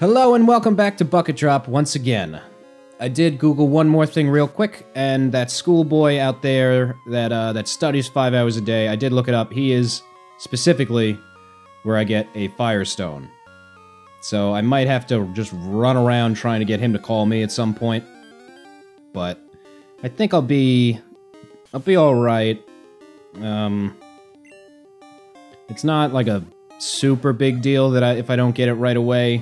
Hello and welcome back to Bucket Drop once again. I did Google one more thing real quick, and that schoolboy out there that studies 5 hours a day, I did look it up. He is specifically where I get a Firestone. So I might have to just run around trying to get him to call me at some point. But I think I'll be alright. It's not like a super big deal that if I don't get it right away.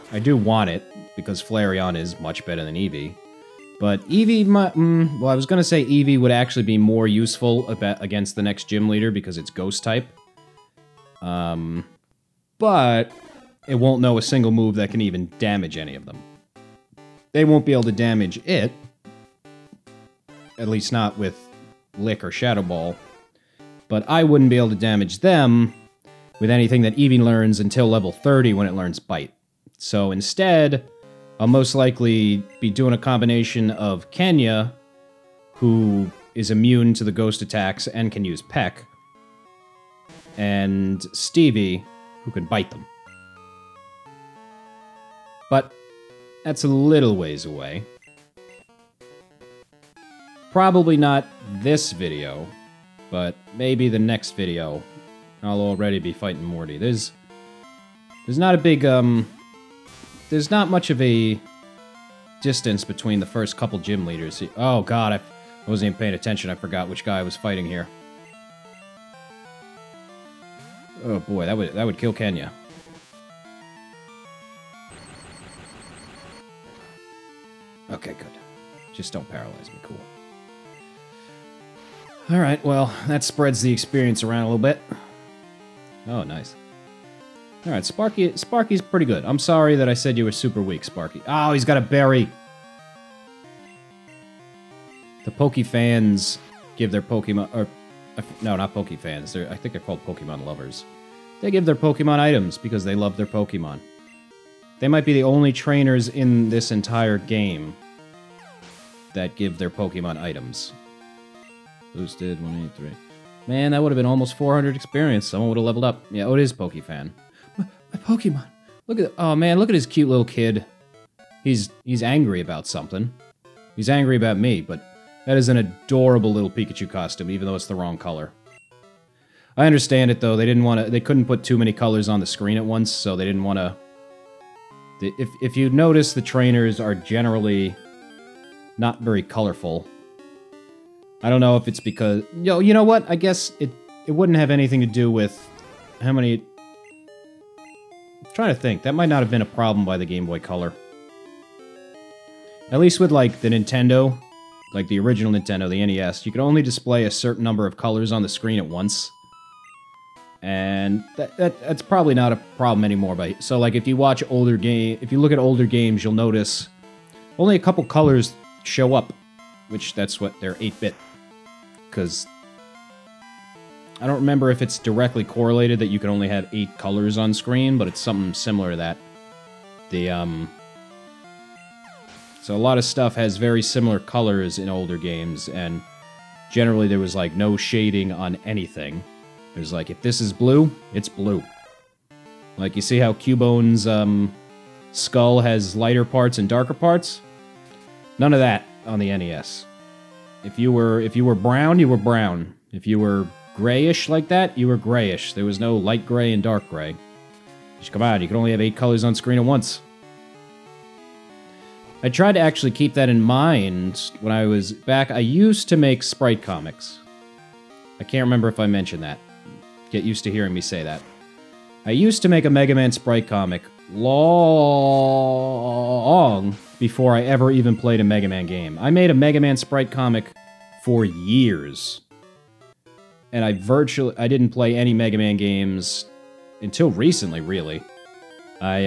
I do want it, because Flareon is much better than Eevee. But Eevee, well, I was gonna say Eevee would actually be more useful against the next gym leader, because it's Ghost type. But it won't know a single move that can even damage any of them. They won't be able to damage it. At least not with Lick or Shadow Ball. But I wouldn't be able to damage them with anything that Eevee learns until level 30 when it learns Bite. So instead, I'll most likely be doing a combination of Kenya, who is immune to the ghost attacks and can use Peck, and Stevie, who can bite them. But that's a little ways away. Probably not this video, but maybe the next video. I'll already be fighting Morty. There's not a big, there's not much of a distance between the first couple gym leaders. Oh god, I wasn't even paying attention. I forgot which guy I was fighting here. Oh boy, that would kill Kenya. Okay, good. Just don't paralyze me, cool. Alright, well, that spreads the experience around a little bit. Oh, nice. Alright, Sparky's pretty good. I'm sorry that I said you were super weak, Sparky. Oh, he's got a berry! The Pokefans give their Pokemon... Or, no, not Pokefans. I think they're called Pokemon lovers. They give their Pokemon items because they love their Pokemon. They might be the only trainers in this entire game that give their Pokemon items. Boosted, 183. Man, that would have been almost 400 experience. Someone would have leveled up. Yeah, oh, it is Pokefan. My Pokemon. Look at... Oh, man, look at his cute little kid. He's angry about something. He's angry about me, but that is an adorable little Pikachu costume, even though it's the wrong color. I understand it, though. They didn't want to... They couldn't put too many colors on the screen at once, so they didn't want to... If you notice, the trainers are generally not very colorful. I don't know if it's because... You know what? I guess it wouldn't have anything to do with how many... I'm trying to think. That might not have been a problem by the Game Boy Color. At least with, like, the Nintendo, like the original Nintendo, the NES, you could only display a certain number of colors on the screen at once. And that's probably not a problem anymore. So, like, if you watch older if you look at older games, you'll notice only a couple colors show up, which that's what they're 8-bit. Because I don't remember if it's directly correlated that you can only have 8 colors on screen, but it's something similar to that. So a lot of stuff has very similar colors in older games, and generally there was, like, no shading on anything. There's like, if this is blue, it's blue. Like, you see how Cubone's skull has lighter parts and darker parts? None of that on the NES. If you were brown, you were brown. If you were grayish like that, you were grayish. There was no light gray and dark gray. Just come on, you can only have 8 colors on screen at once. I tried to actually keep that in mind when I was back. I used to make sprite comics. I can't remember if I mentioned that. Get used to hearing me say that. I used to make a Mega Man sprite comic long before I ever even played a Mega Man game. I made a Mega Man sprite comic for years. And I didn't play any Mega Man games until recently, really. I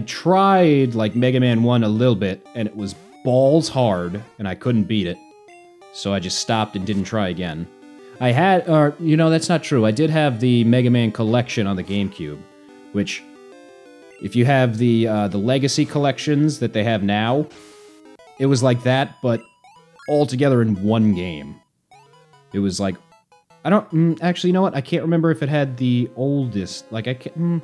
tried, like, Mega Man 1 a little bit, and it was balls hard, and I couldn't beat it. So I just stopped and didn't try again. I had, you know, that's not true. I did have the Mega Man collection on the GameCube, which, if you have the Legacy collections that they have now, it was like that, but all together in one game. It was like I don't... actually, you know what? I can't remember if it had the oldest... Like, I can't...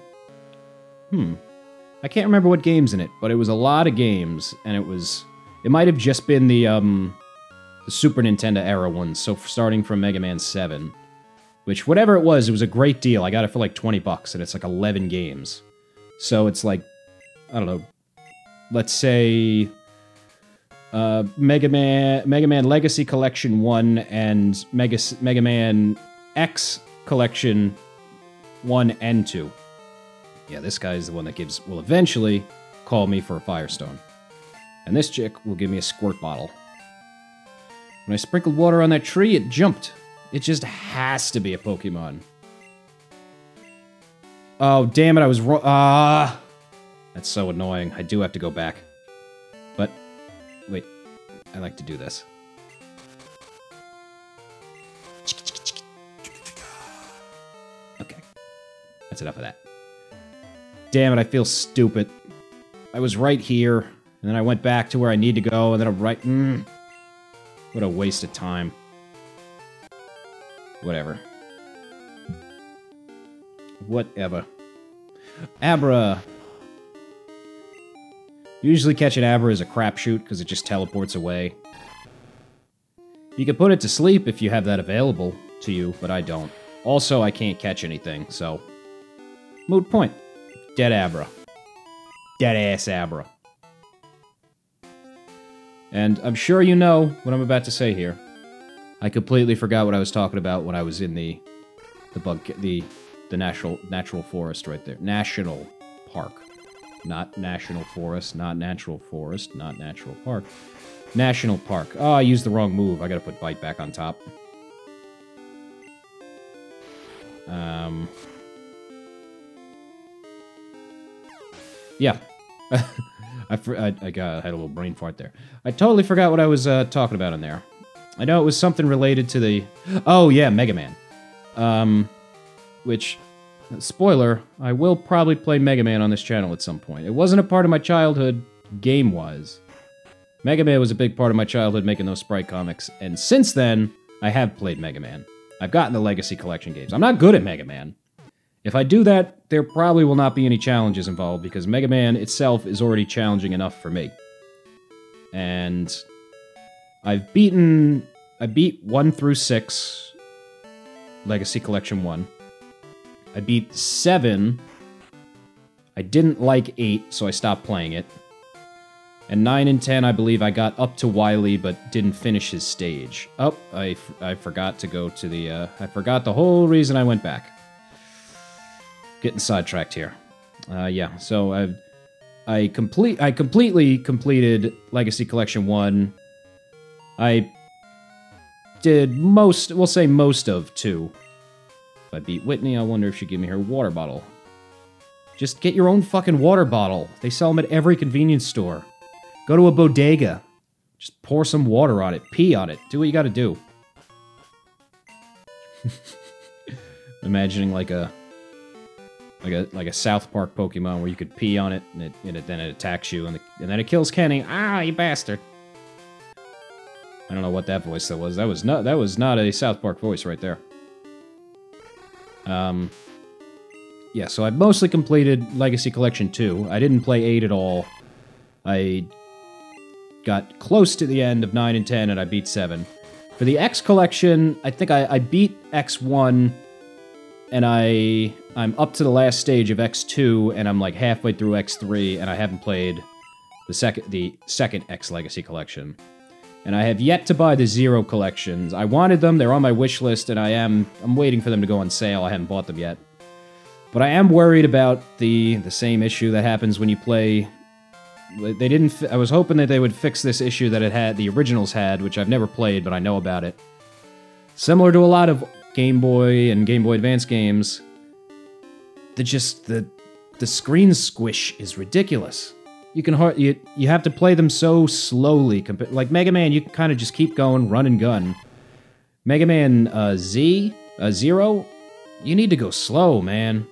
I can't remember what games in it, but it was a lot of games, and it was... It might have just been the Super Nintendo era ones, so starting from Mega Man 7. Which, whatever it was a great deal. I got it for like 20 bucks, and it's like 11 games. So it's like, I don't know, let's say... Mega Man Legacy Collection 1 and Mega Man X Collection 1 and 2. Yeah, this guy is the one that will eventually call me for a Firestone. And this chick will give me a squirt bottle. When I sprinkled water on that tree, it jumped. It just has to be a Pokemon. Oh, damn it, I was wrong. That's so annoying. I do have to go back. But, wait. I like to do this. Okay. That's enough of that. Damn it, I feel stupid. I was right here, and then I went back to where I need to go, and then I'm right... What a waste of time. Whatever. Whatever. Abra! Usually catching Abra is a crapshoot, because it just teleports away. You can put it to sleep if you have that available to you, but I don't. Also, I can't catch anything, so... Moot point. Dead Abra. Dead-ass Abra. And I'm sure you know what I'm about to say here. I completely forgot what I was talking about when I was in the natural forest right there. National Park. Not National Forest, not Natural Forest, not Natural Park. National Park. Oh, I used the wrong move. I gotta put Bite back on top. Yeah. I had a little brain fart there. I totally forgot what I was talking about in there. I know it was something related to the... Oh, yeah, Mega Man. Which, spoiler, I will probably play Mega Man on this channel at some point. It wasn't a part of my childhood game-wise. Mega Man was a big part of my childhood making those Sprite comics, and since then, I have played Mega Man. I've gotten the Legacy Collection games. I'm not good at Mega Man. If I do that, there probably will not be any challenges involved, because Mega Man itself is already challenging enough for me. And I beat 1 through 6, Legacy Collection 1. I beat 7. I didn't like 8, so I stopped playing it. And 9 and 10, I believe I got up to Wily, but didn't finish his stage. Oh, I forgot to go to the, I forgot the whole reason I went back. Getting sidetracked here. Yeah, so I completely completed Legacy Collection 1. I did we'll say most of 2. If I beat Whitney, I wonder if she'd give me her water bottle. Just get your own fucking water bottle. They sell them at every convenience store. Go to a bodega. Just pour some water on it. Pee on it. Do what you gotta do. Imagining like a South Park Pokemon where you could pee on it and then it attacks you and then it kills Kenny. Ah, you bastard! I don't know what that voice that was. That was not a South Park voice right there. Yeah, so I mostly completed Legacy Collection 2. I didn't play 8 at all. I got close to the end of 9 and 10 and I beat 7. For the X Collection, I think I beat X1 and I'm up to the last stage of X2, and I'm like halfway through X3, and I haven't played the second X Legacy Collection. And I have yet to buy the Zero collections. I wanted them, they're on my wish list, and I'm waiting for them to go on sale. I haven't bought them yet. But I am worried about the same issue that happens when you play... They didn't... I was hoping that they would fix this issue that the originals had, which I've never played, but I know about it. Similar to a lot of Game Boy and Game Boy Advance games, the screen squish is ridiculous. You have to play them so slowly. Like Mega Man, you can kind of just keep going, run and gun. Mega Man Zero, you need to go slow, man,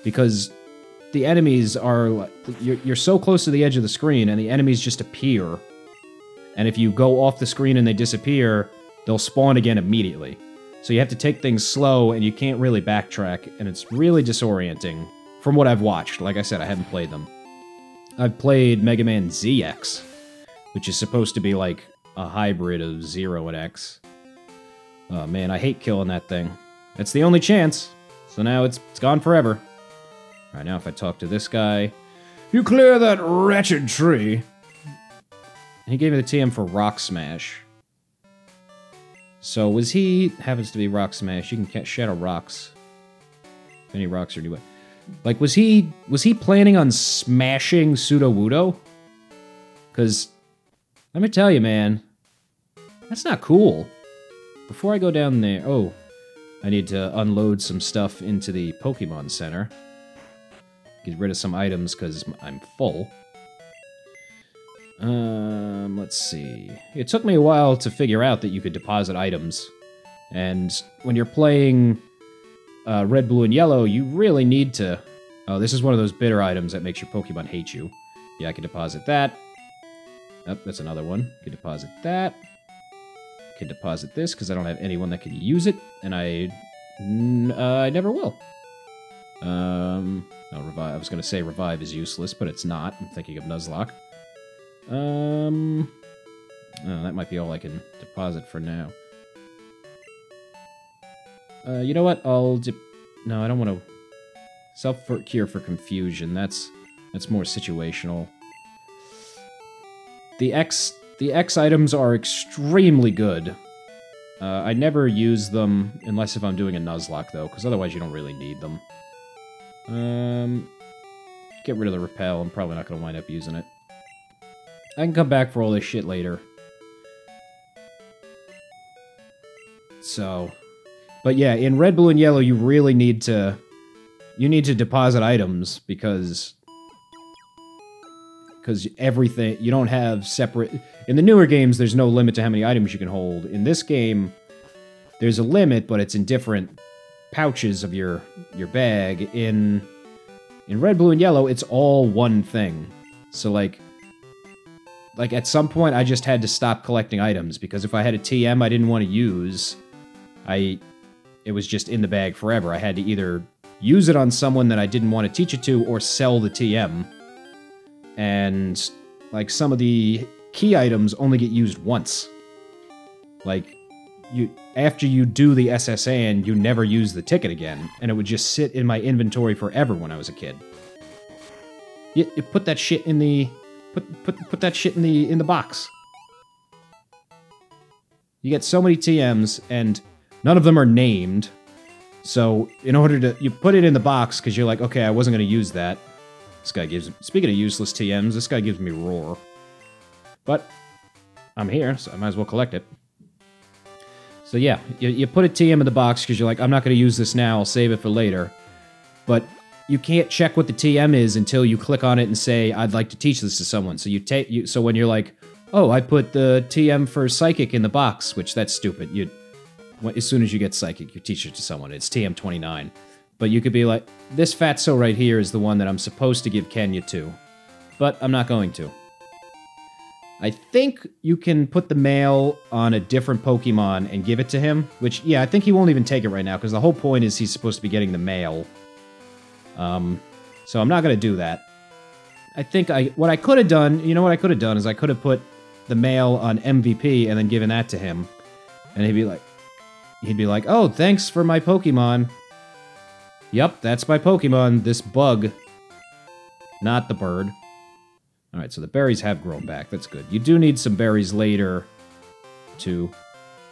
because the enemies are you're so close to the edge of the screen, and the enemies just appear. And if you go off the screen and they disappear, they'll spawn again immediately. So you have to take things slow, and you can't really backtrack, and it's really disorienting from what I've watched. Like I said, I haven't played them. I've played Mega Man ZX, which is supposed to be like a hybrid of Zero and X. Oh man, I hate killing that thing. It's the only chance. So now it's gone forever. Alright, now if I talk to this guy... You clear that wretched tree! He gave me the TM for Rock Smash. So was he... Happens to be Rock Smash. You can shadow rocks. If any rocks are new. Like, was he planning on smashing Sudowoodo? Because, let me tell you, man, that's not cool. Before I go down there... Oh, I need to unload some stuff into the Pokemon Center. Get rid of some items, because I'm full. Let's see. It took me a while to figure out that you could deposit items. And when you're playing Red, Blue, and Yellow, you really need to... Oh, this is one of those bitter items that makes your Pokemon hate you. Yeah, I can deposit that. Oh, that's another one. I can deposit that. I can deposit this, because I don't have anyone that can use it, and I never will. No, Revive. I was going to say Revive is useless, but it's not. I'm thinking of Nuzlocke. Oh, that might be all I can deposit for now. You know what? No, I don't want to... Self-cure for confusion. That's more situational. The X items are extremely good. I never use them unless if I'm doing a Nuzlocke, though, because otherwise you don't really need them. Get rid of the Repel. I'm probably not going to wind up using it. I can come back for all this shit later. So... But yeah, in Red, Blue, and Yellow, you really need to... You need to deposit items, because everything... You don't have separate... In the newer games, there's no limit to how many items you can hold. In this game, there's a limit, but it's in different pouches of your bag. In Red, Blue, and Yellow, it's all one thing. So, like, at some point, I just had to stop collecting items, because if I had a TM I didn't want to use, it was just in the bag forever. I had to either use it on someone that I didn't want to teach it to, or sell the TM. And, like, some of the key items only get used once. Like, after you do the SSN, you never use the ticket again, and it would just sit in my inventory forever when I was a kid. You put that shit in the... Put that shit in the box. You get so many TMs, and none of them are named. So, in order to... You put it in the box, because you're like, okay, I wasn't going to use that. This guy gives... Speaking of useless TMs, this guy gives me Roar. But, I'm here, so I might as well collect it. So yeah, you put a TM in the box, because you're like, I'm not going to use this now, I'll save it for later. But you can't check what the TM is until you click on it and say, I'd like to teach this to someone. So so when you're like, oh, I put the TM for Psychic in the box, which that's stupid. As soon as you get Psychic, you teach it to someone. It's TM29. But you could be like, this fatso right here is the one that I'm supposed to give Kenya to. But I'm not going to. I think you can put the mail on a different Pokemon and give it to him. Which, yeah, I think he won't even take it right now, because the whole point is he's supposed to be getting the mail. So I'm not going to do that. I think what I could have done, you know what I could have done, is I could have put the mail on MVP and then given that to him. And he'd be like, oh, thanks for my Pokemon. Yep, that's my Pokemon, this bug. Not the bird. Alright, so the berries have grown back, that's good. You do need some berries later to...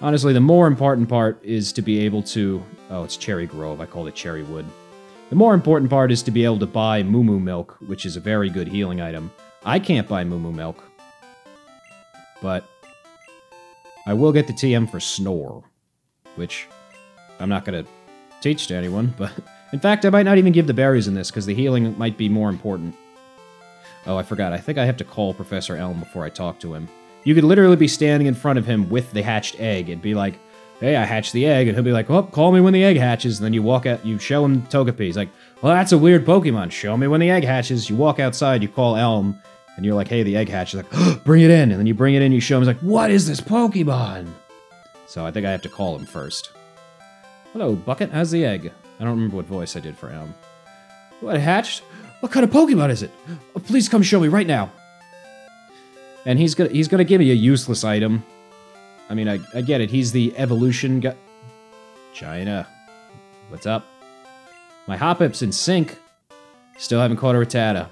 Honestly, the more important part is to be able to... Oh, it's Cherry Grove, I called it Cherry Wood. The more important part is to be able to buy Moo Moo Milk, which is a very good healing item. I can't buy Moo Moo Milk. But I will get the TM for Snore, which I'm not going to teach to anyone, but... In fact, I might not even give the berries in this, because the healing might be more important. Oh, I forgot. I think I have to call Professor Elm before I talk to him. You could literally be standing in front of him with the hatched egg and be like, hey, I hatched the egg, and he'll be like, oh, call me when the egg hatches, and then you walk out, you show him Togepi. He's like, well, that's a weird Pokemon. Show me when the egg hatches. You walk outside, you call Elm, and you're like, hey, the egg hatches. Like, oh, bring it in. And then you bring it in, you show him, he's like, what is this Pokemon? So I think I have to call him first. Hello, Bucket. How's the egg? I don't remember what voice I did for him. What, hatched? What kind of Pokemon is it? Oh, please come show me right now. And he's gonna give me a useless item. I mean, I get it. He's the evolution guy. China. What's up? My Hoppip's in sync. Still haven't caught a Rattata.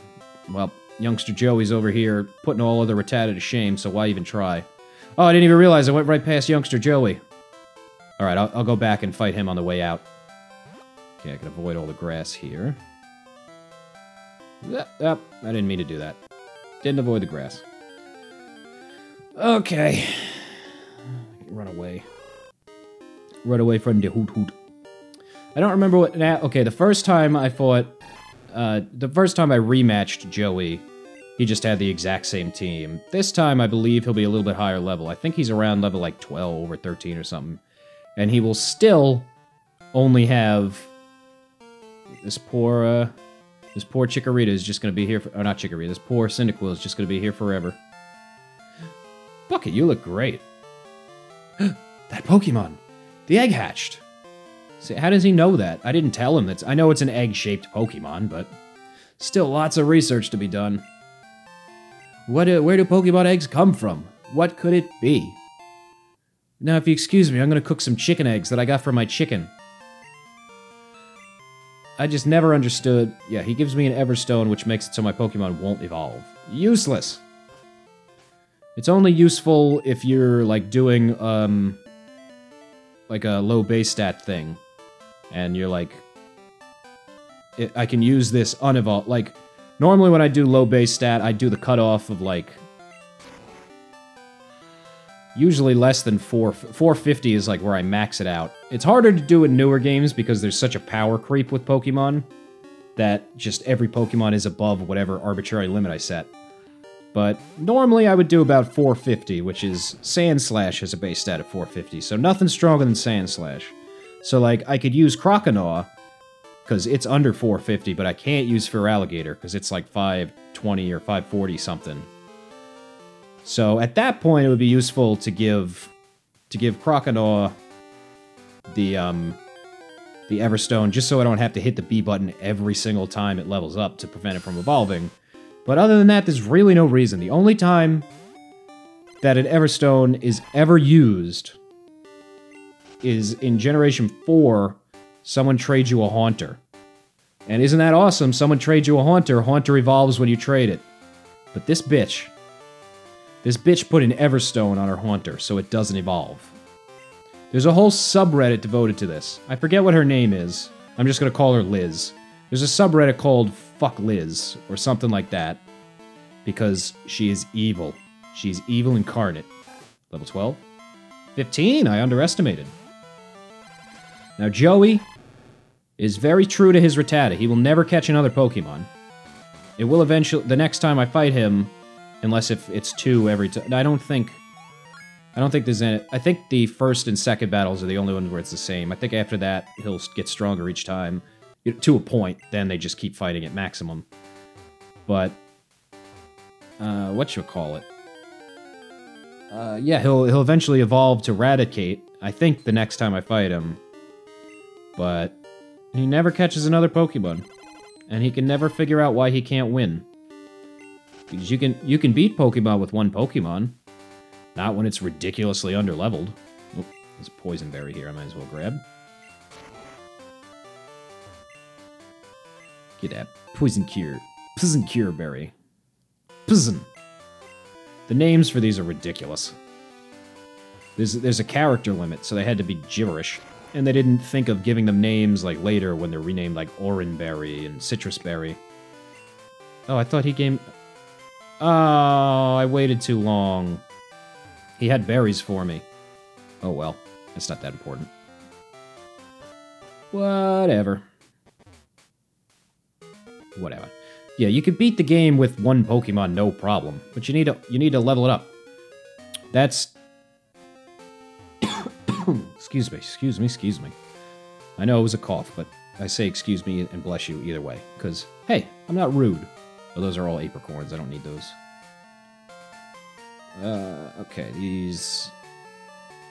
Well, youngster Joey's over here putting all other Rattata to shame, so why even try? Oh, I didn't even realize I went right past youngster Joey. Alright, I'll go back and fight him on the way out. Okay, I can avoid all the grass here. Yep, I didn't mean to do that. Didn't avoid the grass. Okay. Run away. Run away from the hoot hoot. I don't remember what... okay, the first time I fought... the first time I rematched Joey, he just had the exact same team. This time, I believe he'll be a little bit higher level. I think he's around level, like, 12 or 13 or something. And he will still only have... This poor Chikorita is just gonna be here for... Oh, not Chikorita. This poor Cyndaquil is just gonna be here forever. Bucket, you look great. That Pokemon! The egg hatched! See, how does he know that? I didn't tell him that. I know it's an egg-shaped Pokemon, but... Still lots of research to be done. Where do Pokemon eggs come from? What could it be? Now, if you excuse me, I'm gonna cook some chicken eggs that I got from my chicken. I just never understood... Yeah, he gives me an Everstone, which makes it so my Pokemon won't evolve. Useless! It's only useful if you're, like, doing, like a low base stat thing. And you're like... I can use this unevolved... Like, normally when I do low base stat, I do the cutoff of, like... Usually less than 450 is, like, where I max it out. It's harder to do in newer games because there's such a power creep with Pokemon that just every Pokemon is above whatever arbitrary limit I set. But normally I would do about 450, which is Sandslash has a base stat of 450, so nothing stronger than Sandslash. So, like, I could use Croconaw, because it's under 450, but I can't use Feraligatr, because it's like 520 or 540 something. So, at that point, it would be useful to give Croconaw the Everstone, just so I don't have to hit the B button every single time it levels up to prevent it from evolving. But other than that, there's really no reason. The only time that an Everstone is ever used is in Generation 4, someone trades you a Haunter. And isn't that awesome? Someone trades you a Haunter, Haunter evolves when you trade it. But this bitch put an Everstone on her Haunter, so it doesn't evolve. There's a whole subreddit devoted to this. I forget what her name is. I'm just gonna call her Liz. There's a subreddit called Fuck Liz, or something like that. Because she is evil. She's evil incarnate. Level 12? 15, I underestimated. Now Joey is very true to his Rattata. He will never catch another Pokemon. It will eventually... The next time I fight him, unless if it's 2 every time... I don't think there's any... I think the first and second battles are the only ones where it's the same. I think after that, he'll get stronger each time. To a point, then they just keep fighting at maximum. But, whatchamacallit? Yeah, he'll eventually evolve to Raticate, I think, the next time I fight him. But he never catches another Pokemon. And he can never figure out why he can't win. Because you can beat Pokemon with one Pokemon. Not when it's ridiculously underleveled. Oh, there's a Poison Berry here I might as well grab. Get that. Poison Cure Berry. Poison. The names for these are ridiculous. There's a character limit, so they had to be gibberish. And they didn't think of giving them names, like, later when they're renamed, like, Oranberry and Citrus Berry. Oh, I thought he gave... Oh, I waited too long. He had berries for me. Oh, well. It's not that important. Whatever. Whatever. Yeah, you could beat the game with one Pokemon, no problem. But you need to level it up. That's... excuse me. I know it was a cough, but I say excuse me and bless you either way. Because, hey, I'm not rude. Oh, those are all apricorns. I don't need those. Okay, these...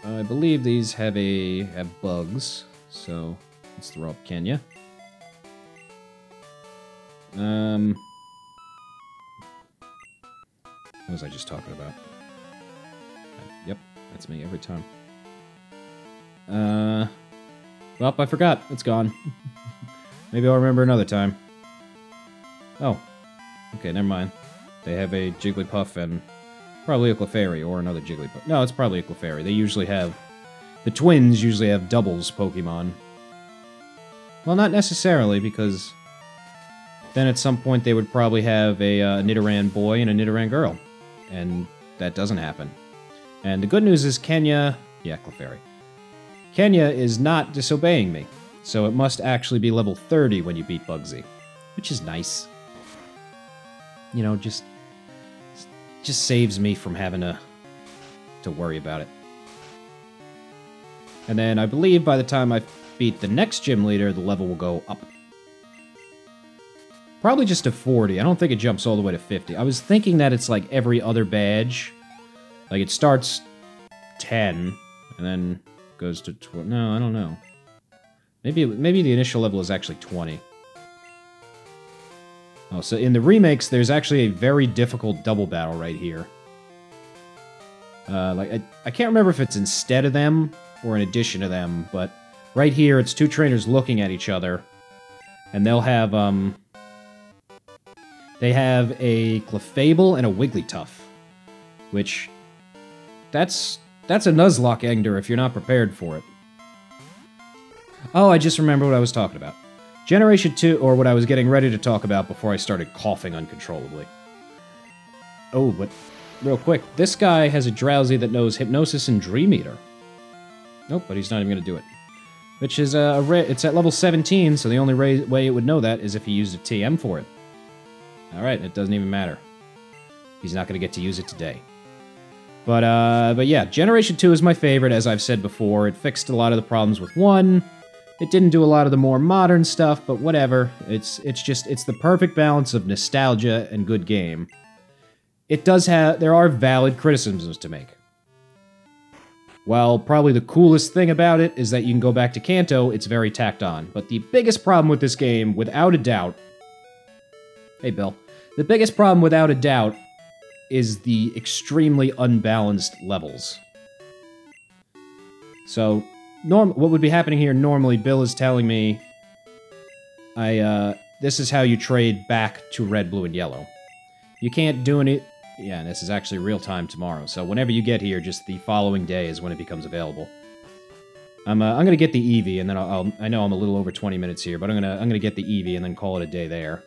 I believe these have bugs. so let's throw up Kenya. What was I just talking about? Yep, that's me every time. Well, I forgot. It's gone. Maybe I'll remember another time. Oh. Okay, never mind. They have a Jigglypuff and probably a Clefairy or another Jigglypuff. No, it's probably a Clefairy. They usually have... The twins usually have doubles Pokemon. Well, not necessarily, because then at some point they would probably have a Nidoran boy and a Nidoran girl. And that doesn't happen. And the good news is Kenya... Yeah, Clefairy. Kenya is not disobeying me, so it must actually be level 30 when you beat Bugsy, which is nice. You know, just saves me from having to worry about it. And then I believe by the time I beat the next gym leader, the level will go up. Probably just to 40. I don't think it jumps all the way to 50. I was thinking that it's like every other badge. Like it starts 10 and then goes to 12. No, I don't know. Maybe the initial level is actually 20. Oh, so in the remakes, there's actually a very difficult double battle right here. I can't remember if it's instead of them or in addition to them, but right here, it's two trainers looking at each other, and they'll have, they have a Clefable and a Wigglytuff, which, that's a Nuzlocke Ender if you're not prepared for it. Oh, I just remember what I was talking about. Generation 2, or what I was getting ready to talk about before I started coughing uncontrollably. Oh, but real quick, this guy has a Drowsy that knows Hypnosis and Dream Eater. Nope, but he's not even going to do it. Which is it's at level 17, so the only way it would know that is if he used a TM for it. Alright, it doesn't even matter. He's not going to get to use it today. But yeah, Generation 2 is my favorite, as I've said before. It fixed a lot of the problems with 1. It didn't do a lot of the more modern stuff, but whatever. It's the perfect balance of nostalgia and good game. There are valid criticisms to make. While probably the coolest thing about it is that you can go back to Kanto, it's very tacked on. But the biggest problem with this game, without a doubt... Hey, Bill. The biggest problem, without a doubt, is the extremely unbalanced levels. So, what would be happening here normally, Bill is telling me... this is how you trade back to red, blue, and yellow. You can't do any... Yeah, and this is actually real-time tomorrow, so whenever you get here, just the following day is when it becomes available. I'm gonna get the Eevee, and then I know I'm a little over 20 minutes here, but I'm gonna get the Eevee and then call it a day there.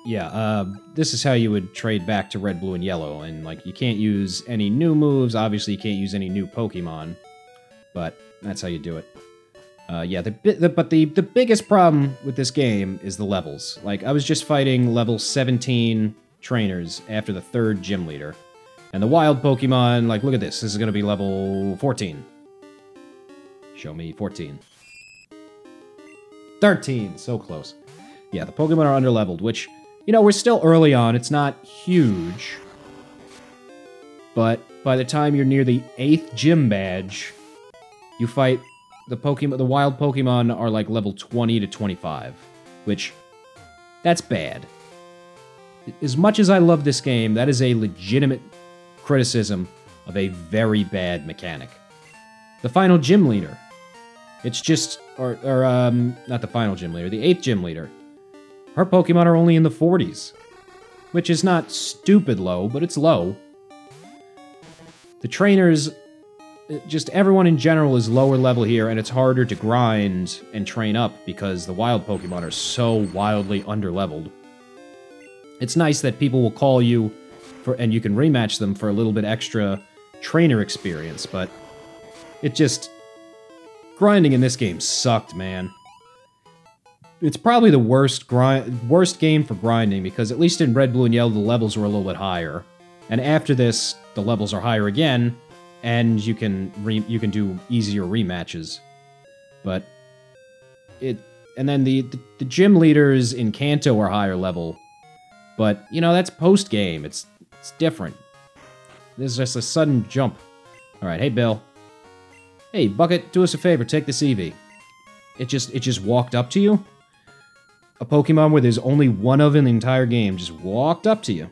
Yeah, this is how you would trade back to red, blue, and yellow, and, like, you can't use any new moves, obviously you can't use any new Pokemon, but that's how you do it. Yeah, but the biggest problem with this game is the levels. Like, I was just fighting level 17 trainers after the 3rd gym leader. And the wild Pokemon, like, look at this. This is gonna be level 14. Show me 14. 13! So close. Yeah, the Pokemon are underleveled, which, you know, we're still early on. It's not huge. But by the time you're near the 8th gym badge, you fight... The wild Pokemon are like level 20 to 25, which, that's bad. As much as I love this game, that is a legitimate criticism of a very bad mechanic. The final gym leader. It's just, not the final gym leader, the 8th gym leader. Her Pokemon are only in the 40s, which is not stupid low, but it's low. The trainers... Just everyone in general is lower level here, and it's harder to grind and train up because the wild Pokemon are so wildly underleveled. It's nice that people will call you and you can rematch them for a little bit extra trainer experience, but it just... Grinding in this game sucked, man. It's probably the worst game for grinding, because at least in Red, Blue, and Yellow, the levels were a little bit higher. And after this, the levels are higher again, and you can do easier rematches. But and then the gym leaders in Kanto are higher level, but you know, that's post game. It's different. This is just a sudden jump. All right, hey Bill, Hey, Bucket, do us a favor. Take this Eevee. It just walked up to you? A Pokemon where there's only one of in the entire game just walked up to you.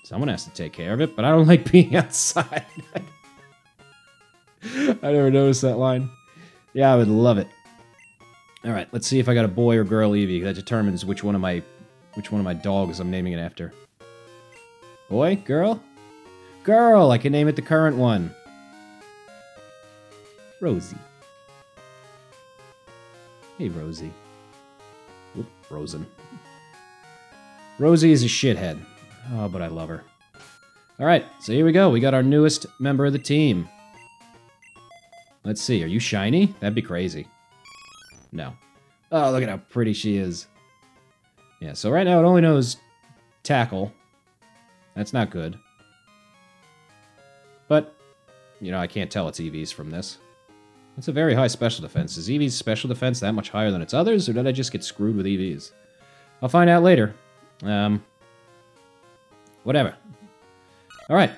Someone has to take care of it, but I don't like being outside. I never noticed that line. Yeah, I would love it. All right, let's see if I got a boy or girl Eevee. That determines which one of my dogs I'm naming it after. Boy? Girl? Girl! I can name it the current one. Rosie. Hey, Rosie. Whoop, Rosen. Rosie is a shithead. Oh, but I love her. Alright, so here we go. We got our newest member of the team. Let's see, are you shiny? That'd be crazy. No. Oh, look at how pretty she is. Yeah, so right now it only knows Tackle. That's not good. But, you know, I can't tell its EVs from this. It's a very high special defense. Is Eevee's special defense that much higher than its others, or did I just get screwed with EVs? I'll find out later. Whatever. Alright.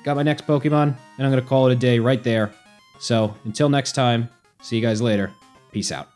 Got my next Pokemon, and I'm going to call it a day right there. So, until next time, see you guys later. Peace out.